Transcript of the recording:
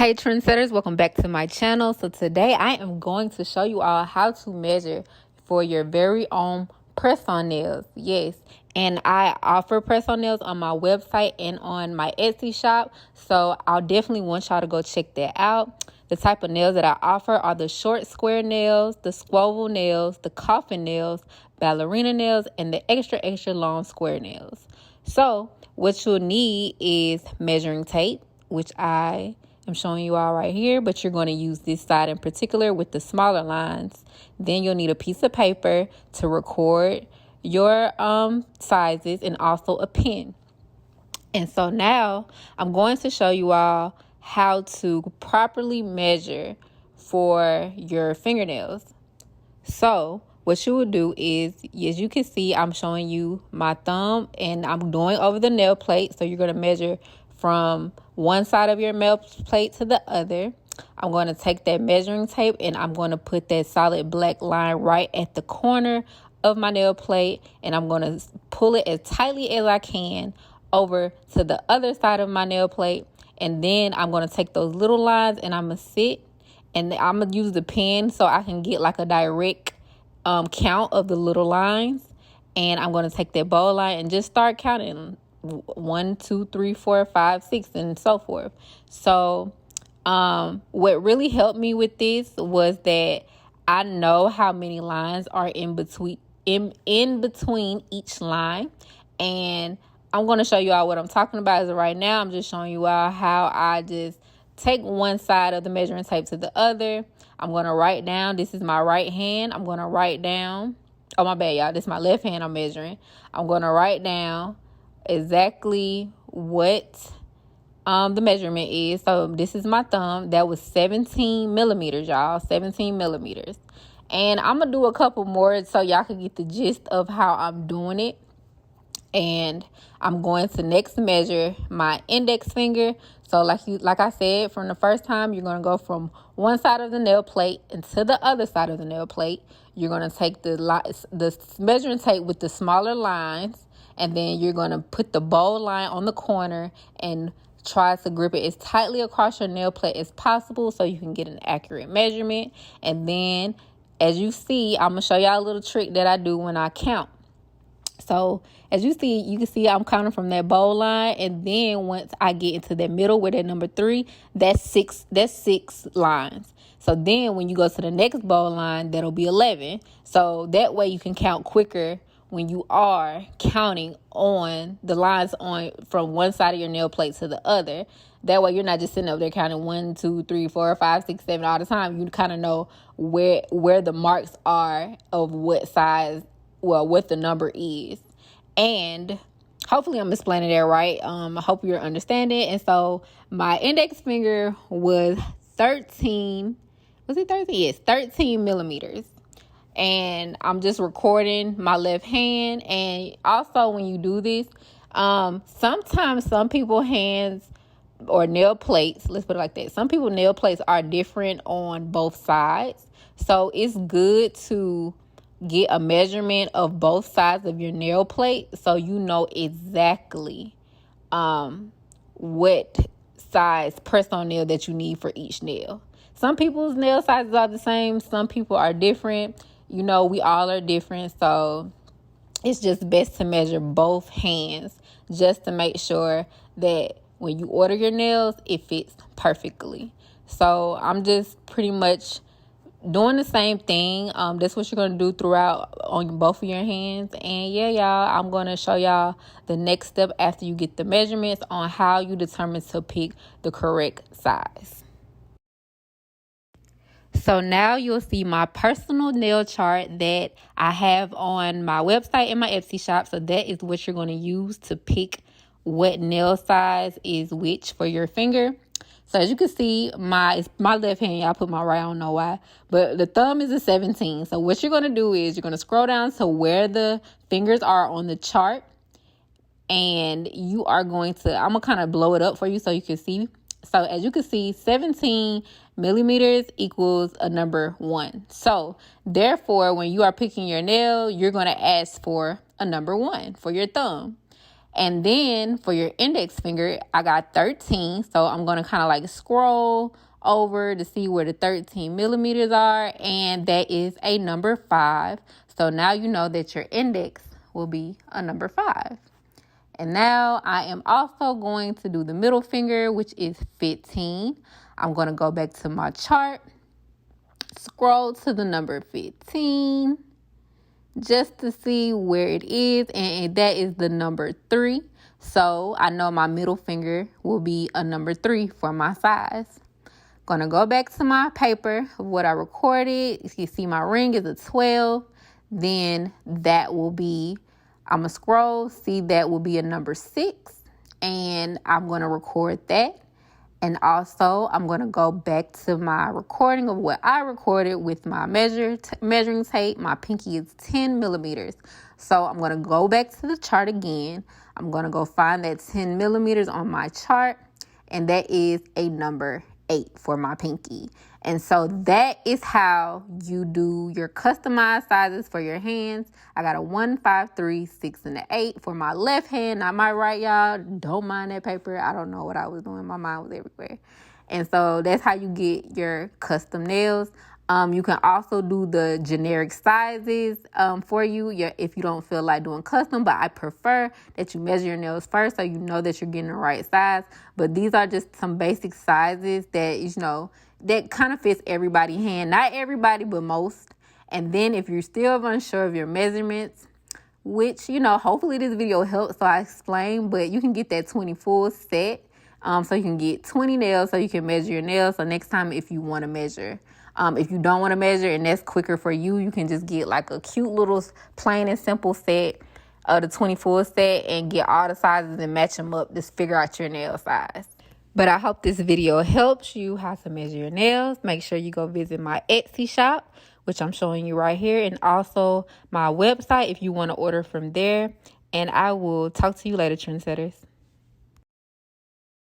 Hey trendsetters, welcome back to my channel. So today I am going to show you all how to measure for your very own press-on nails. Yes, and I offer press-on nails on my website and on my Etsy shop, so I'll definitely want y'all to go check that out. The type of nails that I offer are the short square nails, the squoval nails, the coffin nails, ballerina nails, and the extra long square nails. So what you'll need is measuring tape, which I am showing you all right here, but you're going to use this side in particular with the smaller lines. Then you'll need a piece of paper to record your sizes and also a pen. And so now I'm going to show you all how to properly measure for your fingernails. So what you would do is, as you can see, I'm showing you my thumb and I'm going over the nail plate. So you're going to measure from one side of your nail plate to the other. I'm going to take that measuring tape and I'm going to put that solid black line right at the corner of my nail plate, and I'm going to pull it as tightly as I can over to the other side of my nail plate. And then I'm going to take those little lines and I'm going to sit and I'm going to use the pen so I can get like a direct count of the little lines. And I'm going to take that bow line and just start counting 1, 2, 3, 4, 5, 6, and so forth. So what really helped me with this was that I know how many lines are in between each line, and I'm going to show you all what I'm talking about. Is right now I'm just showing you all how I just take one side of the measuring tape to the other. I'm going to write down, this is my right hand. I'm going to write down, oh my bad y'all, this is my left hand I'm measuring. I'm going to write down exactly what the measurement is. So this is my thumb. That was 17 millimeters, y'all. 17 millimeters. And I'm gonna do a couple more so y'all can get the gist of how I'm doing it. And I'm going to next measure my index finger. So like I said, from the first time, you're gonna go from one side of the nail plate into the other side of the nail plate. You're gonna take the measuring tape with the smaller lines, and then you're gonna put the bow line on the corner and try to grip it as tightly across your nail plate as possible so you can get an accurate measurement. And then, as you see, I'm going to show y'all a little trick that I do when I count. So, as you see, you can see I'm counting from that bow line. And then once I get into that middle with that number 3, that's six lines. So then when you go to the next bow line, that'll be 11. So that way you can count quicker when you are counting on the lines on from one side of your nail plate to the other. That way you're not just sitting up there counting 1, 2, 3, 4, 5, 6, 7 all the time. You kind of know where the marks are of what size, well, what the number is. And hopefully I'm explaining that right. I hope you're understanding. And so my index finger was 13. Was it 13? Yes, 13 millimeters. And I'm just recording my left hand. And also when you do this, sometimes some people's hands or nail plates, let's put it like that, some people nail plates are different on both sides. So it's good to get a measurement of both sides of your nail plate so you know exactly what size press-on nail that you need for each nail. Some people's nail sizes are the same, some people are different. You know, we all are different, so it's just best to measure both hands just to make sure that when you order your nails, it fits perfectly. So I'm just pretty much doing the same thing. That's what you're going to do throughout on both of your hands. And yeah, y'all, I'm going to show y'all the next step after you get the measurements on how you determine to pick the correct size. So now you'll see my personal nail chart that I have on my website and my Etsy shop. So that is what you're going to use to pick what nail size is which for your finger. So as you can see, my left hand, I put my right, I don't know why, but the thumb is a 17. So what you're going to do is you're going to scroll down to where the fingers are on the chart. And you are going to, I'm going to kind of blow it up for you so you can see. So as you can see, 17 millimeters equals a number 1. So therefore, when you are picking your nail, you're going to ask for a number 1 for your thumb. And then for your index finger, I got 13. So I'm going to kind of like scroll over to see where the 13 millimeters are. And that is a number 5. So now you know that your index will be a number 5. And now I am also going to do the middle finger, which is 15. I'm going to go back to my chart, scroll to the number 15 just to see where it is. And that is the number 3. So I know my middle finger will be a number 3 for my size. Going to go back to my paper of what I recorded. You see my ring is a 12. Then that will be, I'm going to scroll, see that will be a number 6. And I'm going to record that. And also, I'm going to go back to my recording of what I recorded with my measuring tape. My pinky is 10 millimeters. So I'm going to go back to the chart again. I'm going to go find that 10 millimeters on my chart. And that is a number 8 for my pinky. And so that is how you do your customized sizes for your hands. I got a 1, 5, 3, 6, and an 8 for my left hand, not my right, y'all. Don't mind that paper. I don't know what I was doing. My mind was everywhere. And so that's how you get your custom nails. You can also do the generic sizes for you if you don't feel like doing custom, but I prefer that you measure your nails first so you know that you're getting the right size. But these are just some basic sizes that, you know, that kind of fits everybody's hand. Not everybody, but most. And then if you're still unsure of your measurements, which, you know, hopefully this video helps, so I explain, but you can get that 20 full set. So you can get 20 nails so you can measure your nails. So next time if you want to measure. If you don't want to measure and that's quicker for you, you can just get like a cute little plain and simple set of the 20 full set and get all the sizes and match them up. Just figure out your nail size. But I hope this video helps you how to measure your nails. Make sure you go visit my Etsy shop, which I'm showing you right here, and also my website if you want to order from there. And I will talk to you later, trendsetters.